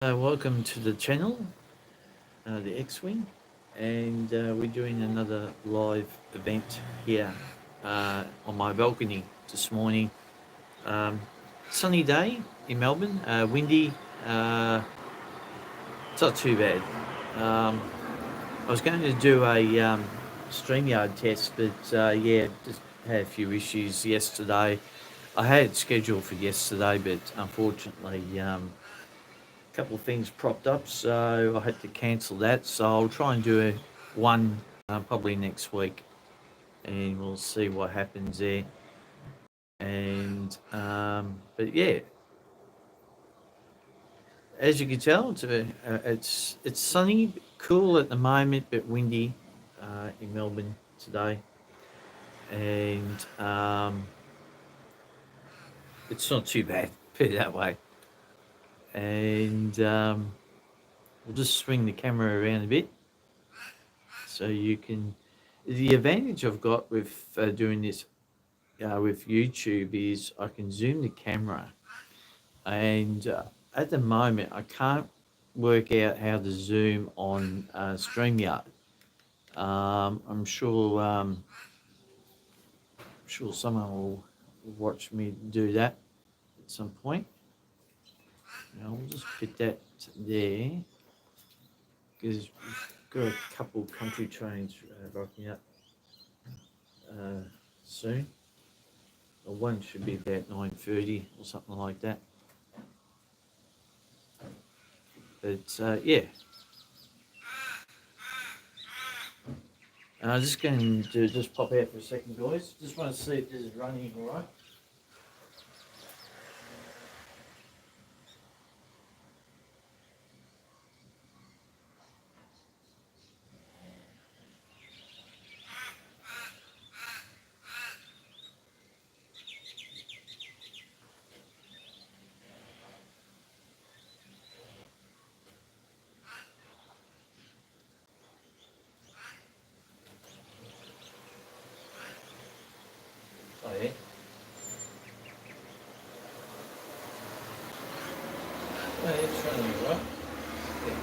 Welcome to the channel, the X-Wing, and we're doing another live event here on my balcony this morning. Um, Sunny day in Melbourne, windy, uh, it's not too bad. Um, I was going to do a StreamYard test, but just had a few issues yesterday. I had it scheduled for yesterday, but unfortunately, couple of things propped up, so I had to cancel that. So I'll try and do one probably next week, and we'll see what happens there. And but yeah, as you can tell, it's sunny, cool at the moment, but windy in Melbourne today, and it's not too bad, put it that way. And we'll just swing the camera around a bit so you can. The advantage I've got with doing this with YouTube is I can zoom the camera, and at the moment I can't work out how to zoom on StreamYard. I'm sure someone will watch me do that at some point. Now we'll just put that there because we've got a couple country trains rocking up soon. One should be about 9:30 or something like that. But yeah, I'm just going to just pop out for a second, guys. Just want to see if this is running all right. Oh yeah. Oh yeah, it's running all right. Yeah.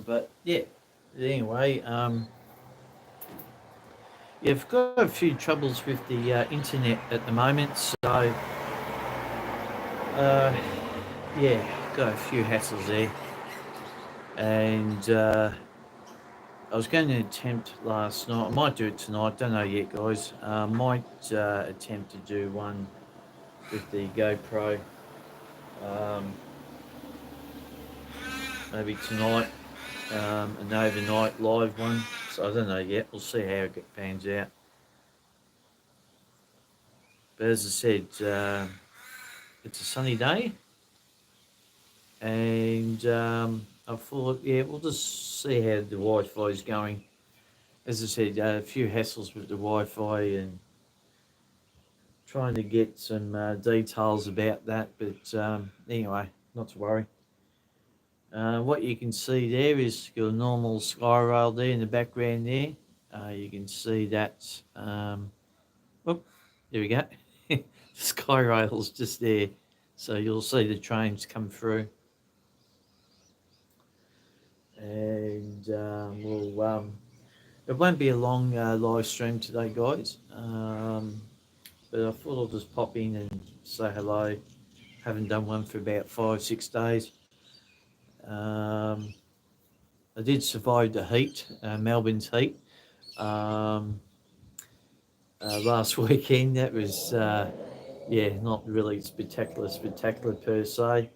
But yeah. Anyway, yeah, I've got a few troubles with the internet at the moment, so uh, yeah, got a few hassles there, and I was going to attempt last night. I might do it tonight. Don't know yet, guys. Might attempt to do one with the GoPro. Um, maybe tonight, an overnight live one. So I don't know yet. We'll see how it pans out. But as I said, it's a sunny day, and I thought, yeah, we'll just see how the Wi-Fi is going. As I said, a few hassles with the Wi-Fi and trying to get some details about that. But anyway, not to worry. What you can see there is your normal sky rail there in the background there. You can see that. Oh, there we go. Sky rail's just there. So you'll see the trains come through. And it won't be a long live stream today, guys. But I thought I'll just pop in and say hello. Haven't done one for about 5-6 days. I did survive the heat, Melbourne's heat, last weekend. That was, not really spectacular per se.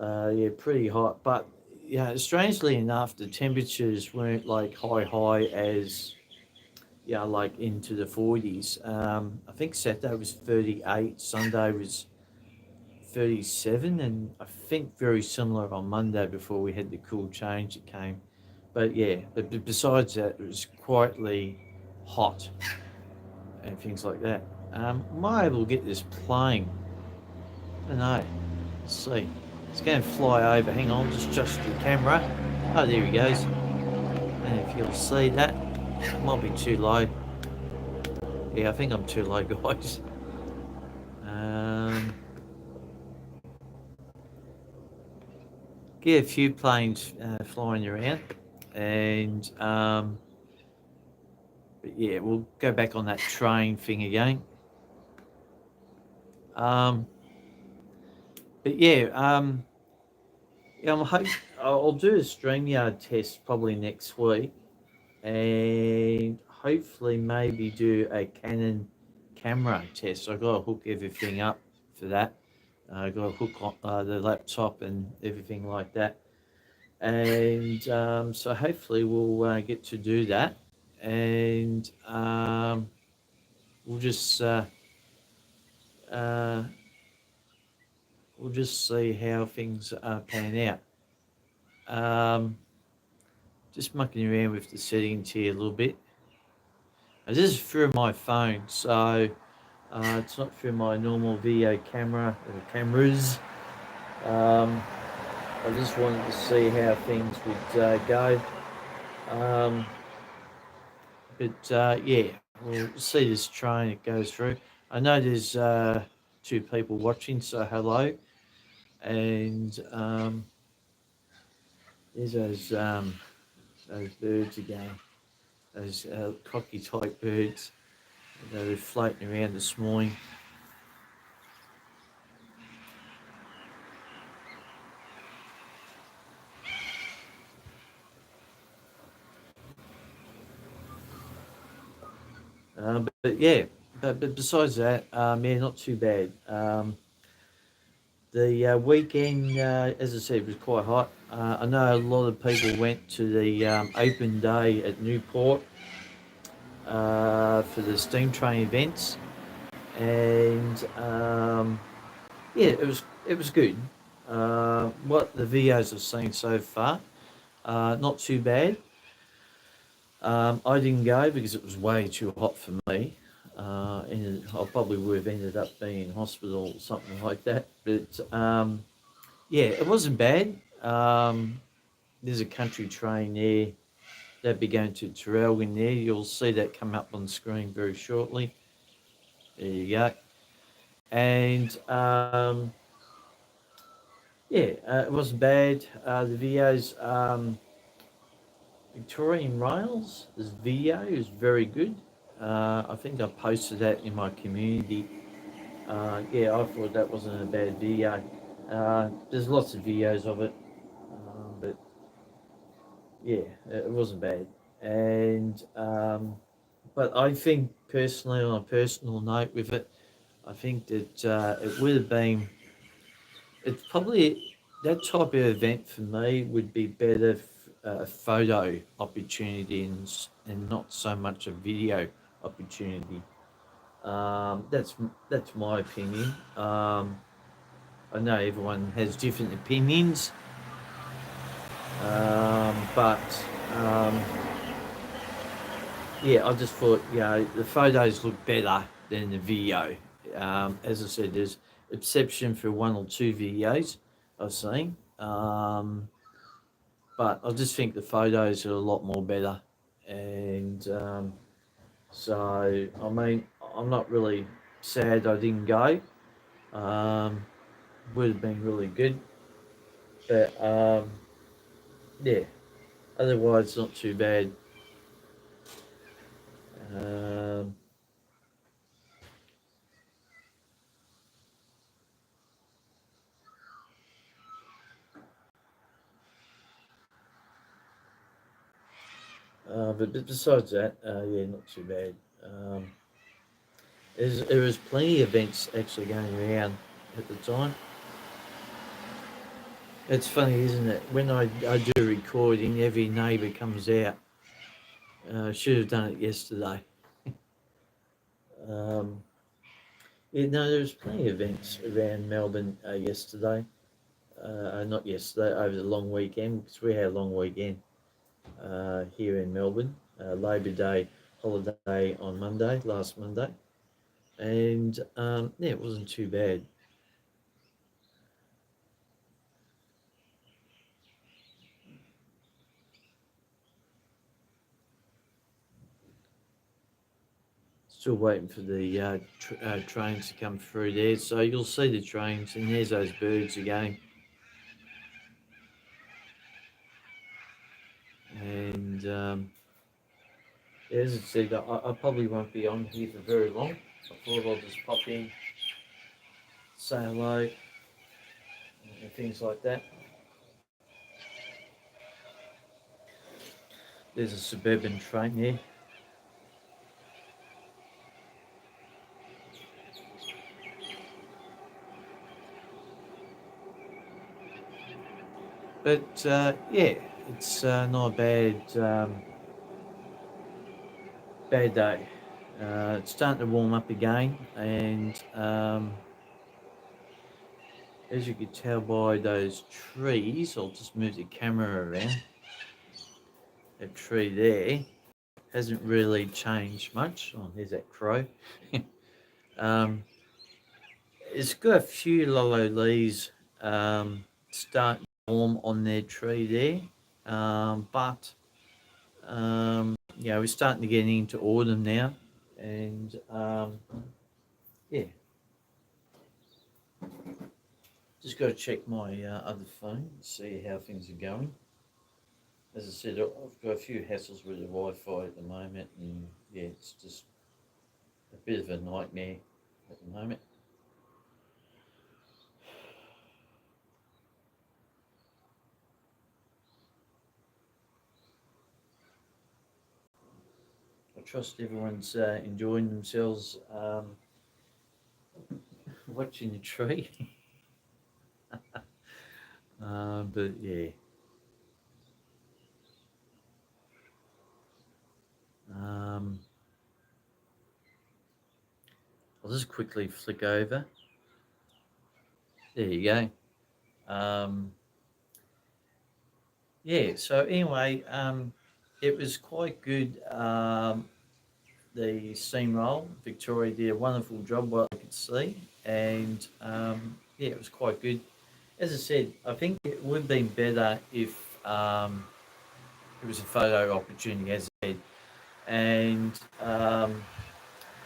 Yeah, pretty hot. But, yeah, strangely enough, the temperatures weren't like high as, like into the 40s. I think Saturday was 38, Sunday was 37, and I think very similar on Monday before we had the cool change that came. But yeah, but besides that, it was quietly hot and things like that. Am I able to get this playing? I don't know. Let's see. It's going to fly over. Hang on, just adjust the camera. Oh, there he goes. And if you'll see that, it might be too low. Yeah, I think I'm too low, guys. Get a few planes flying around, and but yeah, we'll go back on that train thing again. But yeah, I'll do a StreamYard test probably next week, and hopefully maybe do a Canon camera test. I got to hook everything up for that. I got to hook on the laptop and everything like that, and so hopefully we'll get to do that, and we'll just uh, we'll just see how things pan out. Just mucking around with the settings here a little bit. This is through my phone, so it's not through my normal video camera or cameras. I just wanted to see how things would go. Yeah, we'll see this train it goes through. I know there's two people watching, so hello. And there's those birds again, those cocky type birds. They were floating around this morning. But yeah, but besides that, yeah, not too bad. The weekend, as I said, was quite hot. I know a lot of people went to the open day at Newport for the steam train events, and yeah, it was good. What the videos I've seen so far, not too bad. I didn't go because it was way too hot for me. I probably would have ended up being in hospital or something like that. But yeah, it wasn't bad. There's a country train there that be going to Traralgon there. You'll see that come up on the screen very shortly. There you go. And yeah, it wasn't bad. The videos, Victorian Rails, this video is very good. I think I posted that in my community. Yeah, I thought that wasn't a bad video. There's lots of videos of it, but yeah, it wasn't bad. And but I think personally, on a personal note with it, I think that it would have been. It's probably that type of event for me would be better a photo opportunity and not so much a video opportunity. That's my opinion. I know everyone has different opinions, but yeah, I just thought the photos look better than the video. As I said, there's exception for one or two videos I've seen, but I just think the photos are a lot more better, and so I mean I'm not really sad I didn't go. Um, would have been really good, but yeah, otherwise not too bad. Um, but besides that, yeah, not too bad. There was plenty of events actually going around at the time. It's funny, isn't it? When I do recording, every neighbour comes out. Should have done it yesterday. Um, yeah, no, there was plenty of events around Melbourne yesterday. Not yesterday, over the long weekend, because we had a long weekend here in Melbourne. Labor Day holiday on Monday, last Monday. and yeah, it wasn't too bad. Still waiting for the trains to come through there. So you'll see the trains, and there's those birds again. And as I said, I probably won't be on here for very long. I thought I'll just pop in, say hello, and things like that. There's a suburban train there. But yeah, it's not a bad day. It's starting to warm up again, and as you can tell by those trees, I'll just move the camera around. That tree there hasn't really changed much. Oh, there's that crow. um, it's got a few lollow leaves starting to form on their tree there, but yeah, we're starting to get into autumn now, and yeah, just got to check my other phone, see how things are going. As I said, I've got a few hassles with the Wi-Fi at the moment, and yeah, it's just a bit of a nightmare at the moment. I trust everyone's enjoying themselves watching the tree. But yeah, um, I'll just quickly flick over. There you go. Yeah, so anyway, it was quite good. The steamroll, Victoria did a wonderful job, what I could see, and yeah, it was quite good. As I said, I think it would have been better if it was a photo opportunity, as I said, and I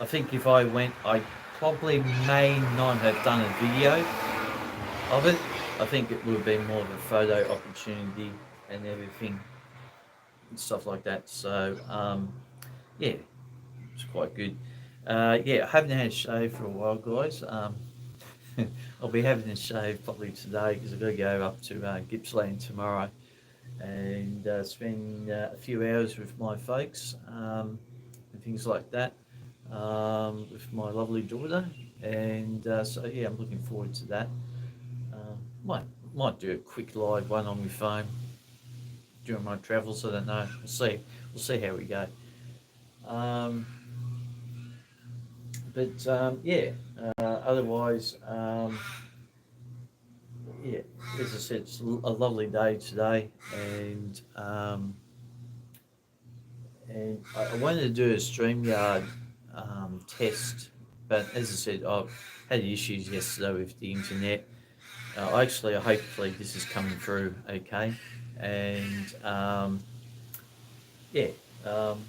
think if I went, I probably may not have done a video of it. I think it would have been more of a photo opportunity and everything and stuff like that. So yeah, it's quite good. Yeah, I haven't had a shave for a while, guys. I'll be having a shave probably today because I've got to go up to Gippsland tomorrow and spend a few hours with my folks and things like that with my lovely daughter. And so yeah, I'm looking forward to that. Might might do a quick live one on my phone during my travels. I don't know. We'll see. We'll see how we go. Um, but yeah, otherwise, yeah, as I said, it's a lovely day today, and I wanted to do a StreamYard test, but as I said, I've had issues yesterday with the internet. Actually, hopefully this is coming through okay, and yeah, um,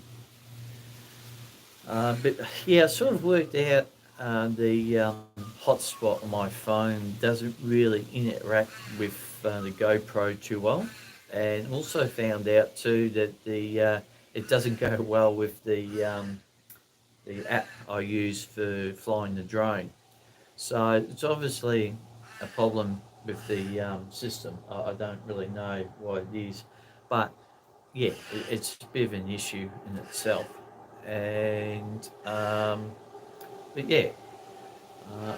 but yeah, I sort of worked out the hotspot on my phone doesn't really interact with the GoPro too well, and also found out too that the it doesn't go well with the app I use for flying the drone. So it's obviously a problem with the system. I don't really know what it is, but yeah, it's a bit of an issue in itself. And but yeah,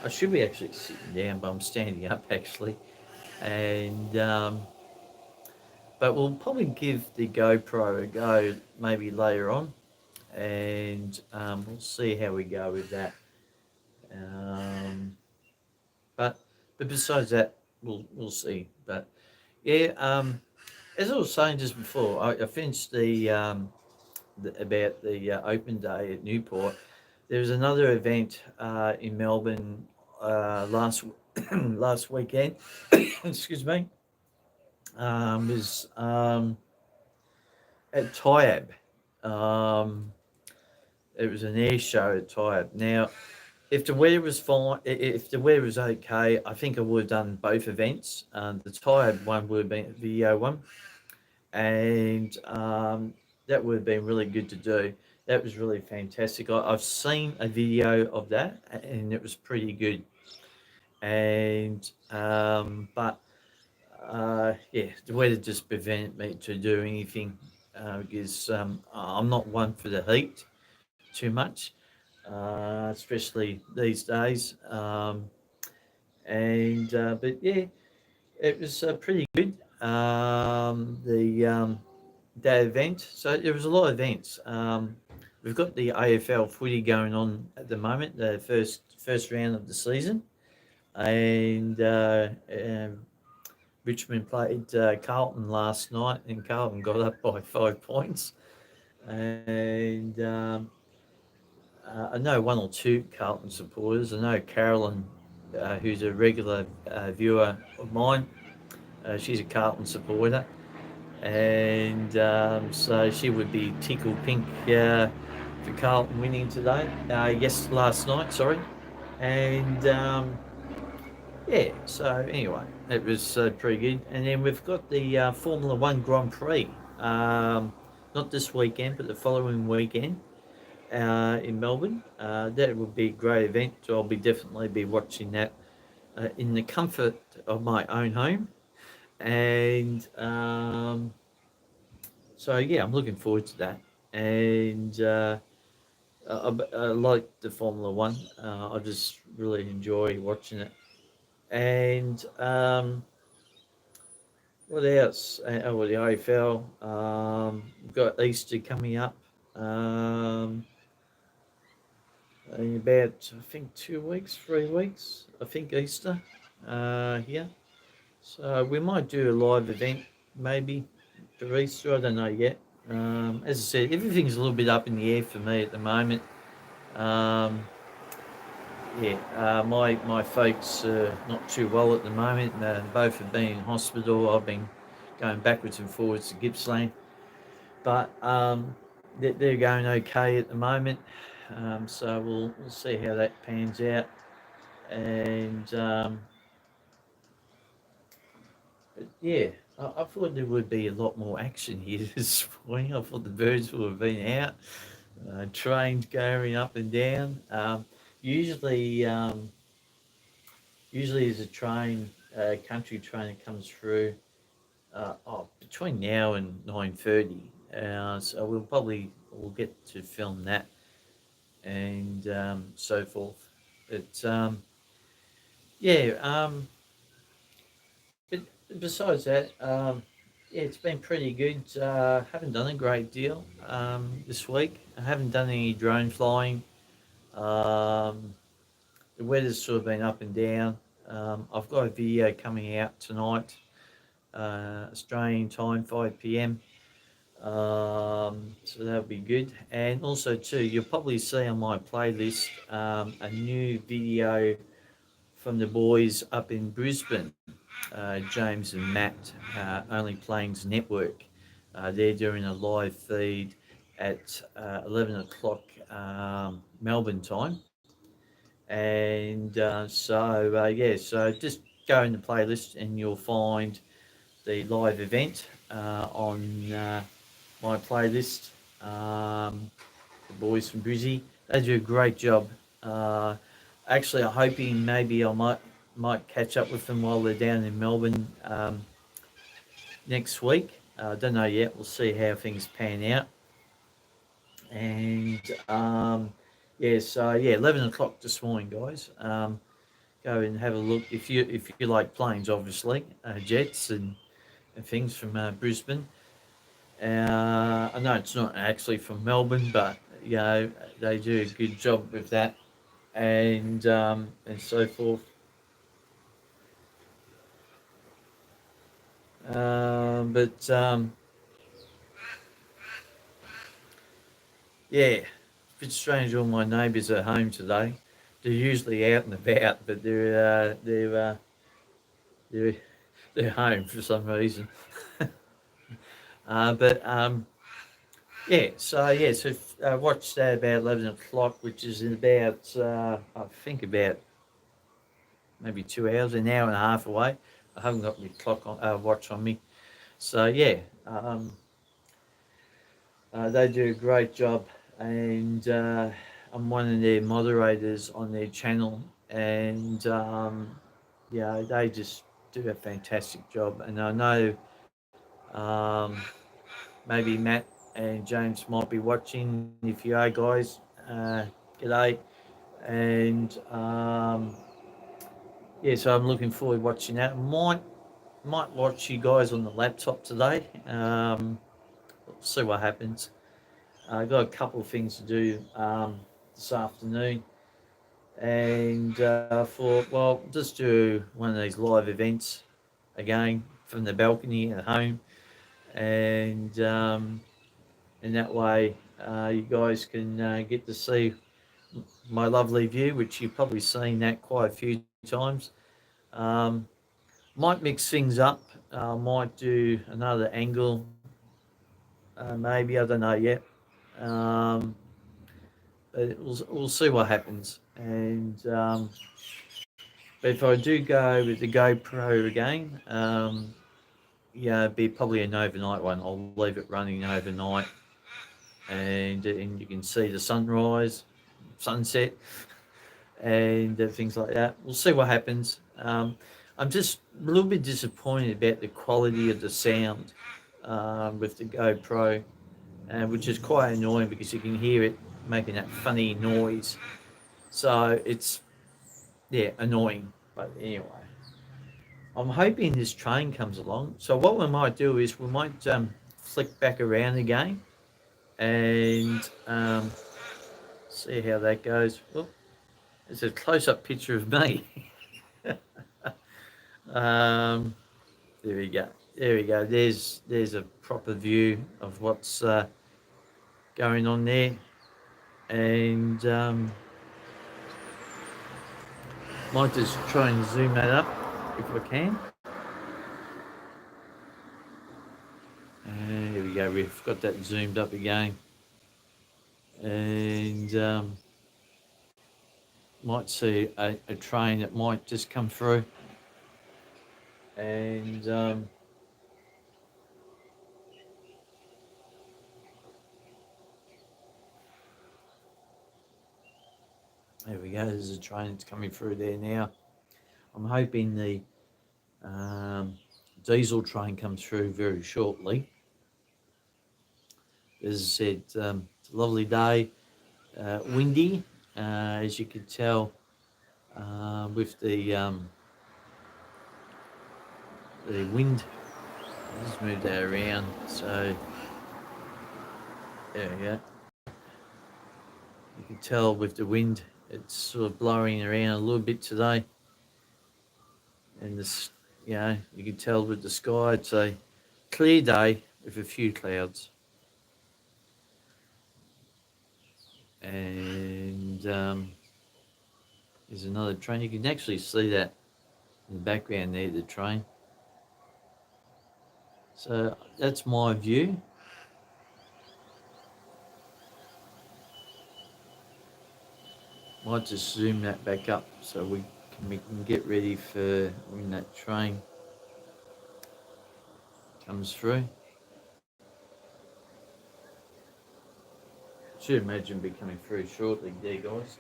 I should be actually sitting down, but I'm standing up actually. And but we'll probably give the GoPro a go maybe later on, and we'll see how we go with that. Um, but besides that, we'll see. But yeah, as I was saying just before, I finished the about the open day at Newport. there was another event in Melbourne last last weekend. Excuse me. Was at Tyab. Um, it was an air show at Tyab. Now, if the weather was fine, if the weather was okay, I think I would have done both events. The Tyab one would have been a video one, and that would have been really good to do. That was really fantastic. I've seen a video of that, and it was pretty good. And but yeah, the weather just prevented me to do anything because I'm not one for the heat too much, especially these days. And but yeah, it was pretty good. That event. So there was a lot of events. We've got the AFL footy going on at the moment, the first round of the season, and Richmond played Carlton last night, and Carlton got up by 5 points. And I know one or two Carlton supporters. I know Carolyn, who's a regular viewer of mine. She's a Carlton supporter, and so she would be tickled pink for Carlton winning today. Yes, last night. Sorry, and yeah. So anyway, it was pretty good. And then we've got the Formula One Grand Prix. Not this weekend, but the following weekend in Melbourne. That would be a great event. So I'll be definitely be watching that in the comfort of my own home. And so yeah, I'm looking forward to that. And I like the Formula One. I just really enjoy watching it. And what else? Well, the AFL. We've got Easter coming up. In about, I think, 2 weeks, 3 weeks. I think Easter here. So we might do a live event maybe for Easter. I don't know yet. As I said, everything's a little bit up in the air for me at the moment. Um, yeah, my folks are not too well at the moment. Both have been in hospital. I've been going backwards and forwards to Gippsland, but they're going okay at the moment. So we'll see how that pans out. And but yeah, I thought there would be a lot more action here this morning. I thought the birds would have been out, trains going up and down. Usually, usually there's a train, country train that comes through between now and 9:30. So we'll get to film that and so forth. But yeah, but besides that, yeah, it's been pretty good. Haven't done a great deal this week. I haven't done any drone flying. Um, the weather's sort of been up and down. I've got a video coming out tonight, Australian time, 5 p.m. So that'll be good. And also too, you'll probably see on my playlist a new video from the boys up in Brisbane, James and Matt, Only Planes Network. They're doing a live feed at 11 o'clock Melbourne time. And yeah, so just go in the playlist and you'll find the live event on my playlist. The boys from Brizzy, they do a great job. Actually, I'm hoping maybe I might catch up with them while they're down in Melbourne next week. I don't know yet. We'll see how things pan out. And yeah, so yeah, 11 o'clock this morning, guys. Go and have a look if you like planes, obviously, jets and things from Brisbane. I know it's not actually from Melbourne, but you know they do a good job with that and so forth. But yeah, bit strange. All my neighbours are home today. They're usually out and about, but they're they're home for some reason. But yeah, so watched that about 11 o'clock, which is in about I think about maybe 2 hours, an hour and a half away. I haven't got my clock on watch on me, so yeah, um, they do a great job, and I'm one of their moderators on their channel, and yeah, they just do a fantastic job, and I know um, maybe Matt and James might be watching. If you are, guys, g'day, and yeah, so I'm looking forward to watching that. Might watch you guys on the laptop today. See what happens. I got a couple of things to do this afternoon, and I thought, well, just do one of these live events again from the balcony at home, and in that way, you guys can get to see my lovely view, which you've probably seen that quite a few times. Um, might mix things up. Might do another angle, maybe. I don't know yet. Um, but we'll see what happens. And but if I do go with the GoPro again, yeah, it'd be probably an overnight one. I'll leave it running overnight, and you can see the sunrise, sunset, and things like that. We'll see what happens. I'm just a little bit disappointed about the quality of the sound with the GoPro, which is quite annoying because you can hear it making that funny noise. So it's, yeah, annoying. But anyway, I'm hoping this train comes along. So what we might do is we might flick back around again and see how that goes. Oh, it's a close-up picture of me. um, there we go. There we go. There's a proper view of what's going on there, and might just try and zoom that up if I can. And here we go. We've got that zoomed up again, and might see a train that might just come through, and there we go. There's a train that's coming through there now. I'm hoping the diesel train comes through very shortly. As I said, it's a lovely day, windy, as you can tell with the wind. I'll just move that around. So there we go. You can tell with the wind, it's sort of blowing around a little bit today. And this, you can tell with the sky, it's a clear day with a few clouds. And there's another train. You can actually see that in the background there, the train. So that's my view. Might just zoom that back up so we can get ready for when that train comes through. Should imagine be coming through shortly there, guys.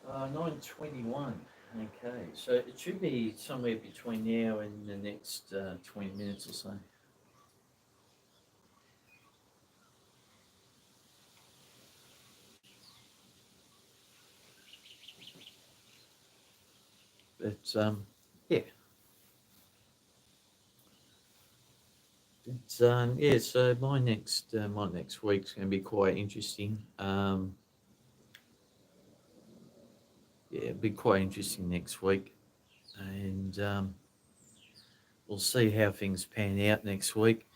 9:21. Okay, so it should be somewhere between now and the next 20 minutes or so. But yeah. It's yeah, so my next week's going to be quite interesting. Yeah, it'll be quite interesting next week, and we'll see how things pan out next week.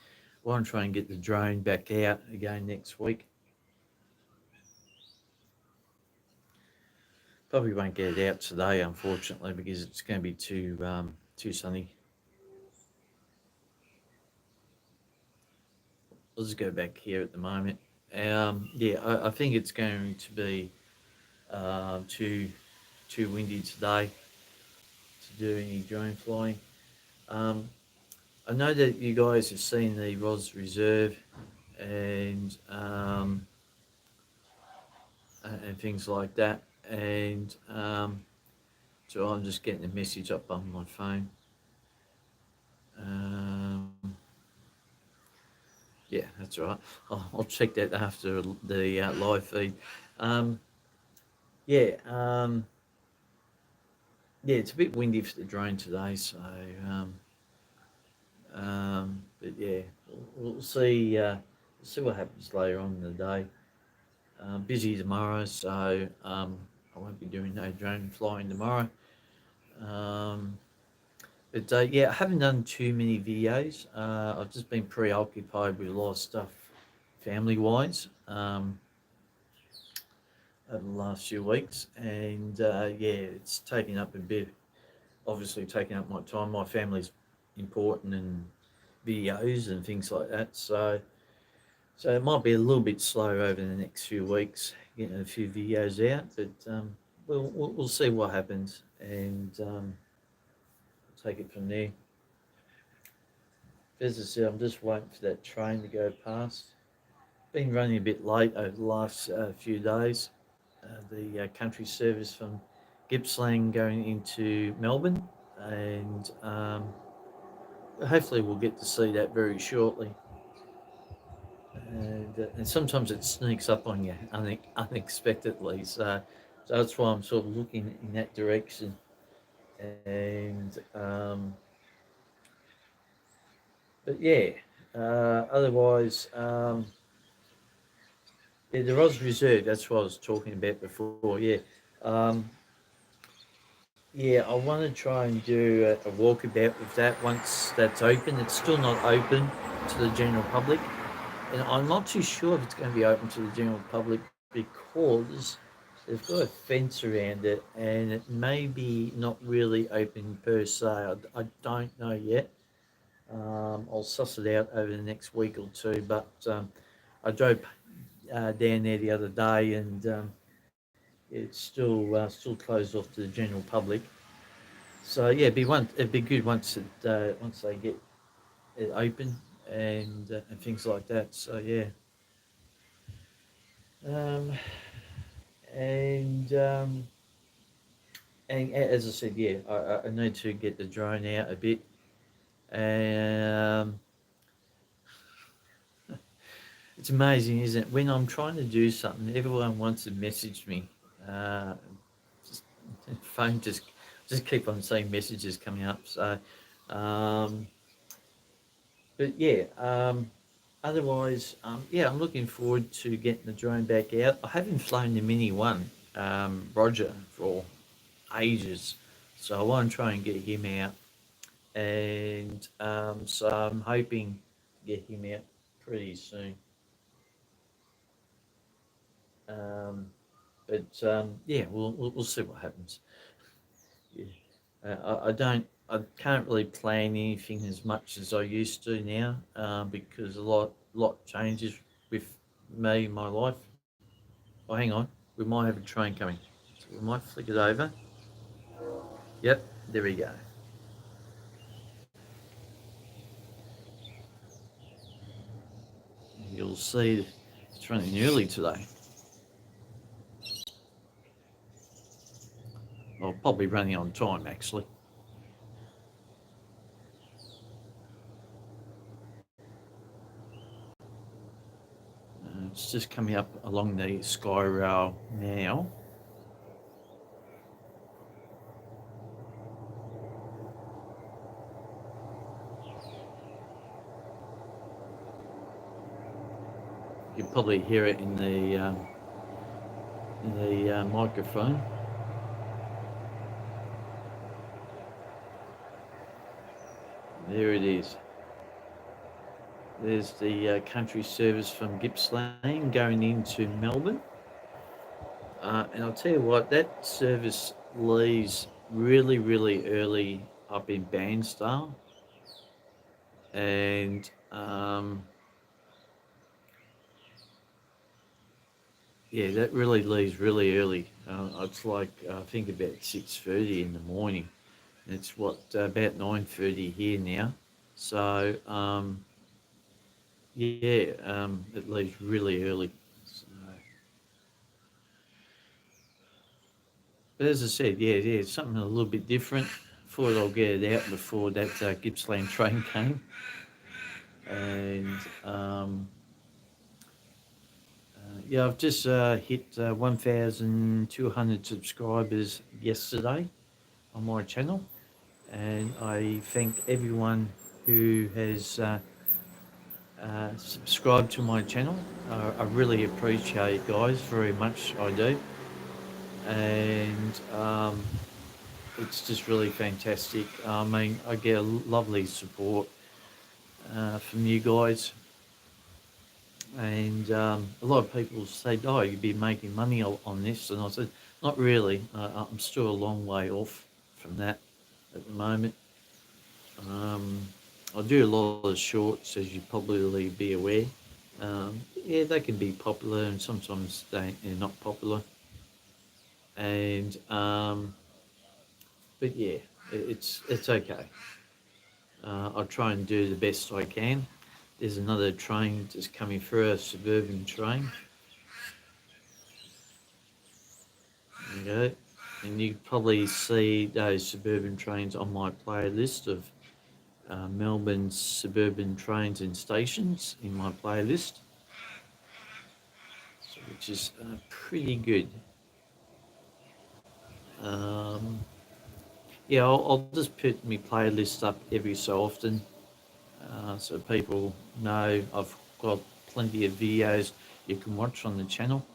want to try and get the drone back out again next week. Probably won't get it out today, unfortunately, because it's going to be too sunny. I'll just go back here at the moment. Yeah, I think it's going to be too windy today to do any drone flying. I know that you guys have seen the Ros Reserve and things like that, and so I'm just getting a message up on my phone. Yeah, that's right. I'll check that after the live feed. Um, yeah, yeah, it's a bit windy for the drone today, so but yeah, we'll see. We'll see what happens later on in the day. Busy tomorrow, so I won't be doing no drone flying tomorrow. But yeah, I haven't done too many videos. I've just been preoccupied with a lot of stuff, family-wise, over the last few weeks, and yeah, it's taken up a bit. Obviously, taking up my time. My family's important, and videos and things like that. So it might be a little bit slow over the next few weeks, getting a few videos out, but we'll see what happens, and take it from there. As I said, I'm just waiting for that train to go past. Been running a bit late over the last few days. The country service from Gippsland going into Melbourne, and hopefully we'll get to see that very shortly. And sometimes it sneaks up on you unexpectedly. So that's why I'm sort of looking in that direction. And but yeah, otherwise, yeah, the Ros Reserve. That's what I was talking about before. Yeah, yeah. I want to try and do a walkabout with that once that's open. It's still not open to the general public, and I'm not too sure if it's going to be open to the general public because they've got a fence around it, and it may be not really open per se. I don't know yet. I'll suss it out over the next week or two. But I drove down there the other day, and it's still closed off to the general public. So yeah, it'd be good once they get it open and things like that. So yeah. Um, and as I said, yeah, I need to get the drone out a bit. Um, it's amazing, isn't it? When I'm trying to do something, everyone wants to message me. Uh, just phone just keep on seeing messages coming up. So, um, but yeah, otherwise, yeah, I'm looking forward to getting the drone back out. I haven't flown the Mini One, Roger, for ages, so I want to try and get him out, and so I'm hoping to get him out pretty soon. Um, but yeah, we'll see what happens. Yeah. I can't really plan anything as much as I used to now, because a lot changes with me in my life. Oh, hang on, we might have a train coming, so we might flick it over. Yep, there we go. You'll see it's running early today. Well, probably running on time actually. It's just coming up along the Sky Rail now. You can probably hear it in the microphone. There it is. There's the country service from Gippsland going into Melbourne. And I'll tell you what, that service leaves really, really early up in Bairnsdale. And yeah, that really leaves really early. It's like, I think about 6:30 in the morning. It's what, about 9:30 here now. So, yeah, it leaves really early. So, but as I said, yeah, it's something a little bit different. Thought I'll get it out before that Gippsland train came. And yeah, I've just hit 1,200 subscribers yesterday on my channel. And I thank everyone who has subscribed to my channel. I really appreciate it, guys, very much. I do. And it's just really fantastic. I mean, I get a lovely support from you guys. And a lot of people say, "Oh, you'd be making money on this," and I said, "Not really. I'm still a long way off from that at the moment. Um, I do a lot of shorts, as you probably be aware. Yeah, they can be popular, and sometimes they're not popular. And but yeah, it's okay. I try and do the best I can. There's another train just coming through, a suburban train. Okay. And you probably see those suburban trains on my playlist of Melbourne's suburban trains and stations in my playlist, so, which is pretty good. Um, yeah, I'll just put my playlist up every so often so people know I've got plenty of videos you can watch on the channel.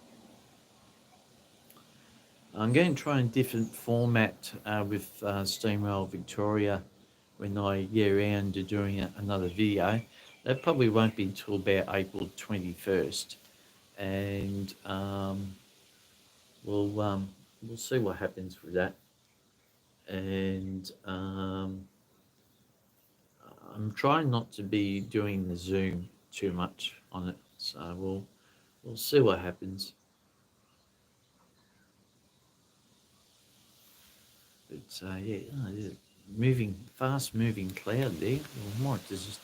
I'm going to try a different format with Steamrail Victoria when I get around to doing another video. That probably won't be until about April 21st. And we'll see what happens with that. And I'm trying not to be doing the Zoom too much on it. So we'll see what happens. But yeah, there's a fast moving cloud there. I might just,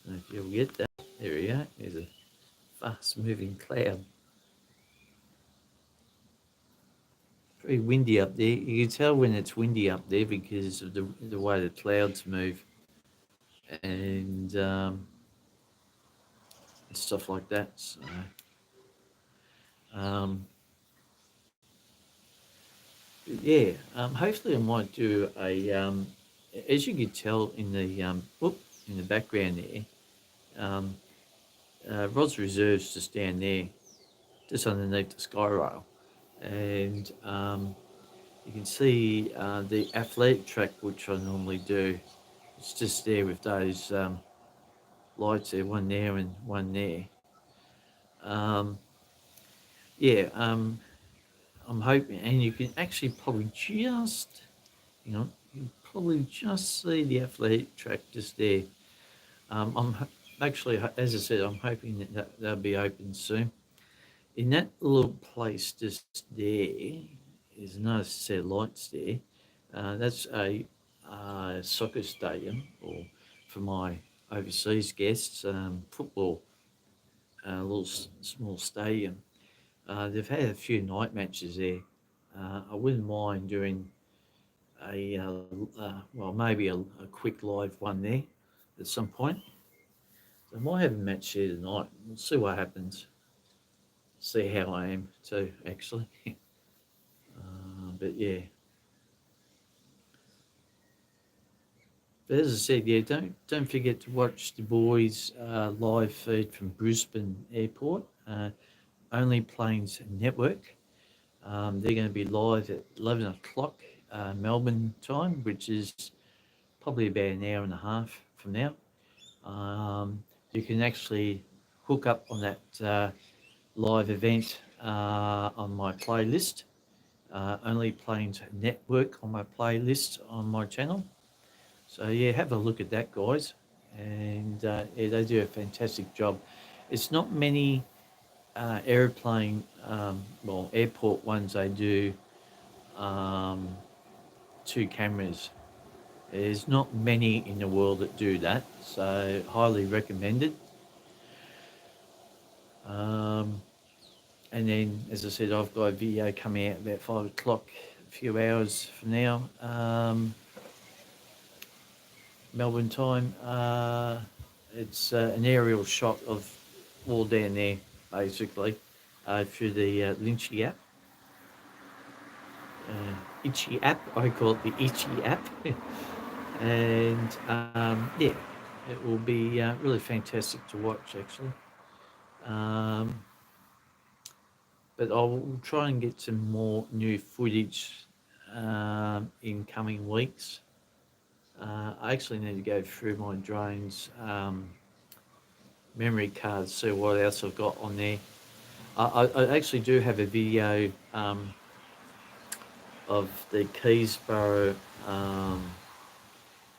I don't know if you'll get that. There we go. There's a fast moving cloud. Very windy up there. You can tell when it's windy up there because of the way the clouds move and stuff like that. So, um, yeah, hopefully I might do a, as you can tell in the in the background there, um, Rod's Reserve's just down there, just underneath the sky rail, and you can see the athletic track which I normally do. It's just there with those lights there, one there and one there. Um, yeah, I'm hoping, and you can actually probably just, you know, you can probably just see the athletic track just there. Actually, as I said, I'm hoping that they'll be open soon. In that little place just there is another set of lights there. That's a soccer stadium, or for my overseas guests, football, little small stadium. They've had a few night matches there. I wouldn't mind doing well, maybe a quick live one there at some point. So I might have a match here tonight. We'll see what happens. See how I am too, actually. But yeah. But as I said, yeah, don't forget to watch the boys' live feed from Brisbane Airport. Only Planes Network. They're going to be live at 11 o'clock Melbourne time, which is probably about an hour and a half from now. You can actually hook up on that live event on my playlist. Only Planes Network on my playlist on my channel. So yeah, have a look at that, guys. And yeah, they do a fantastic job. It's not many airplane, well, airport ones they do um, two cameras. There's not many in the world that do that, so highly recommended. Um, and then, as I said, I've got a video coming out about 5 o'clock, a few hours from now, Melbourne time. It's an aerial shot of all down there, basically, through the Lynchy app. Itchy app, I call it the Itchy app. And yeah, it will be really fantastic to watch, actually. Um, but I'll try and get some more new footage in coming weeks. I actually need to go through my drone's memory cards, see what else I've got on there. I actually do have a video of the Keysborough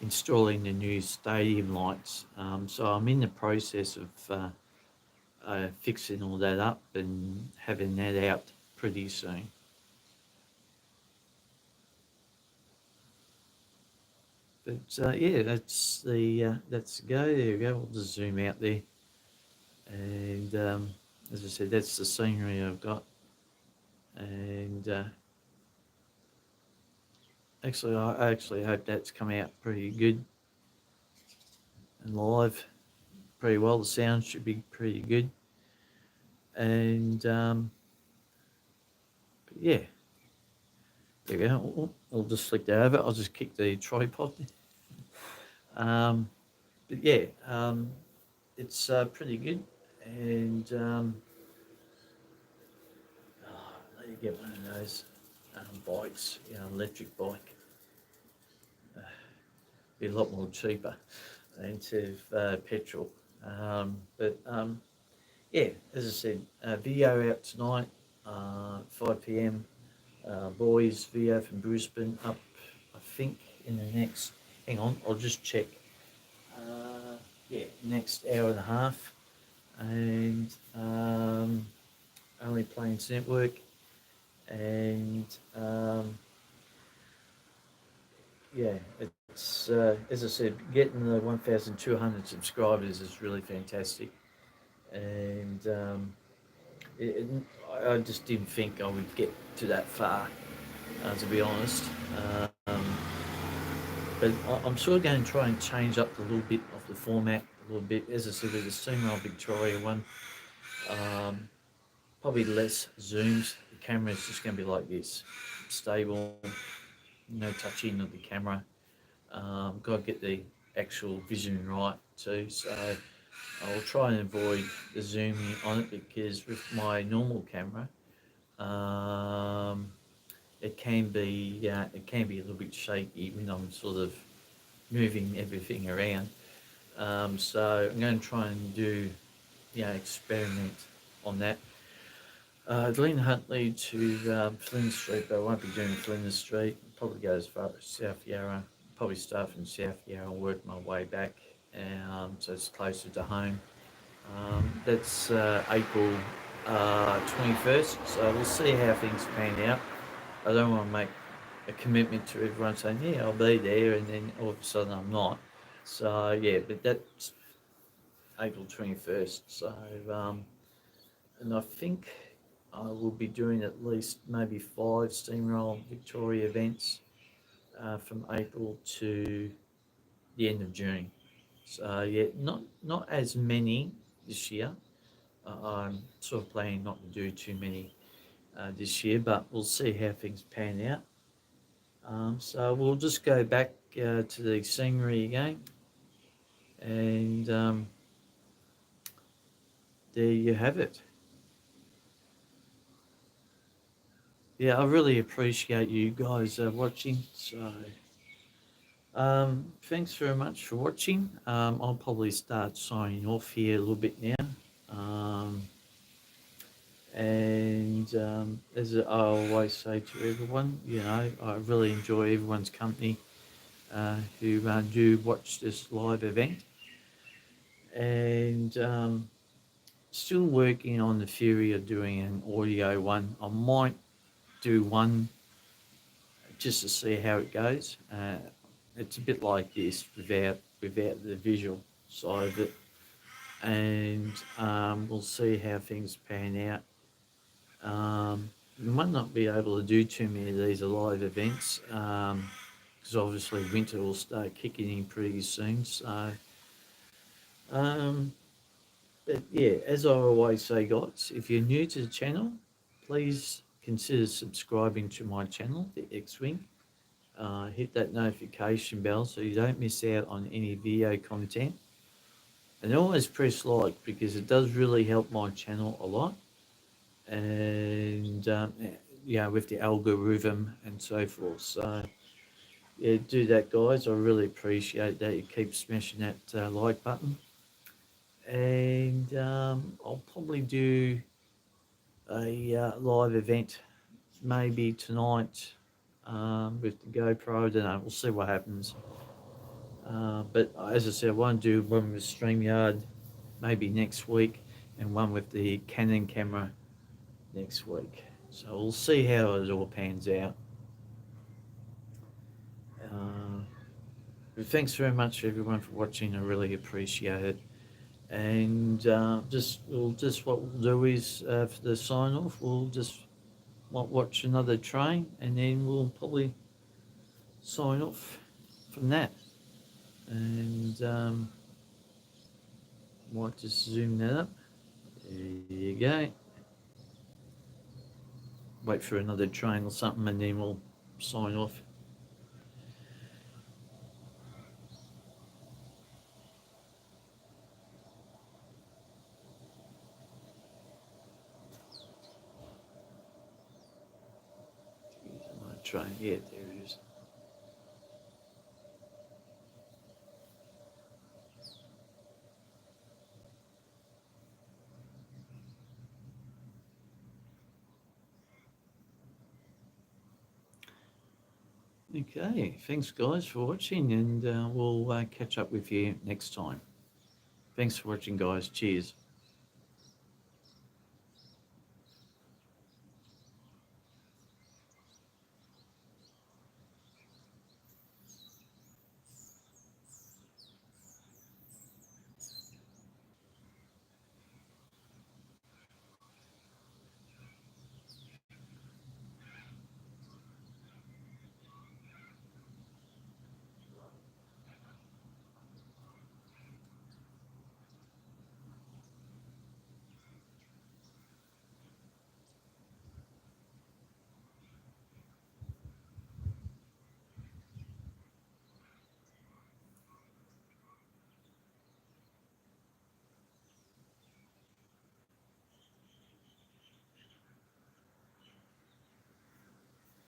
installing the new stadium lights. So I'm in the process of fixing all that up and having that out pretty soon. But yeah, that's the go. There you go. We'll just zoom out there, and as I said, that's the scenery I've got. And actually, I actually hope that's come out pretty good and live, pretty well. The sound should be pretty good, and yeah, there you go. I'll just flick that over. I'll just kick the tripod. Um, but yeah, it's pretty good, and oh, let you get one of those bikes, electric bike. Be a lot more cheaper than to petrol. But yeah, as I said, video out tonight, 5 p.m. Boys video from Brisbane up, I think, in the next. Hang on, I'll just check. Yeah, next hour and a half, and Only Planes Network, and yeah, it's as I said, getting the 1,200 subscribers is really fantastic, and it, I just didn't think I would get to that far, to be honest. But I'm sort of going to try and change up a little bit of the format a little bit. As I said, with the Steamroll Victoria one, um, probably less zooms. The camera is just going to be like this, stable, no touching of the camera. Got to get the actual vision right too. So I'll try and avoid the zooming on it because with my normal camera, um, it can be a little bit shaky when I'm sort of moving everything around. So I'm going to try and do, experiment on that. Glen Huntley to Flinders Street, but I won't be doing Flinders Street. Probably go as far as South Yarra. Probably start from South Yarra and work my way back, so it's closer to home. That's April 21st, so we'll see how things pan out. I don't want to make a commitment to everyone saying, yeah, I'll be there, and then all of a sudden I'm not. So, yeah, but that's April 21st. So, and I think I will be doing at least maybe 5 Steamroll Victoria events from April to the end of June. So, yeah, not as many this year. I'm sort of planning not to do too many this year, but we'll see how things pan out. So we'll just go back to the scenery again, and there you have it. Yeah, I really appreciate you guys watching. So Thanks very much for watching. I'll probably start signing off here a little bit now. Um, and as I always say to everyone, I really enjoy everyone's company who do watch this live event. And still working on the theory of doing an audio one. I might do one just to see how it goes. It's a bit like this without the visual side of it, and we'll see how things pan out. We might not be able to do too many of these live events because obviously winter will start kicking in pretty soon. So, um, but yeah, as I always say, guys, if you're new to the channel, please consider subscribing to my channel, the X-Wing. Hit that notification bell so you don't miss out on any video content. And always press like because it does really help my channel a lot. And with the algorithm and so forth. So yeah, do that, guys. I really appreciate that. You keep smashing that like button. And I'll probably do a live event maybe tonight with the GoPro. I don't know. We'll see what happens. But as I said, I want to do one with StreamYard maybe next week and one with the Canon camera next week. So we'll see how it all pans out. But thanks very much everyone for watching. I really appreciate it. And what we'll do is for the sign off, we'll just watch another train and then we'll probably sign off from that. And might just zoom that up. There you go. Wait for another train or something and then we'll sign off. Train, yeah, there it is. Okay, thanks guys for watching, and we'll catch up with you next time. Thanks for watching, guys. Cheers.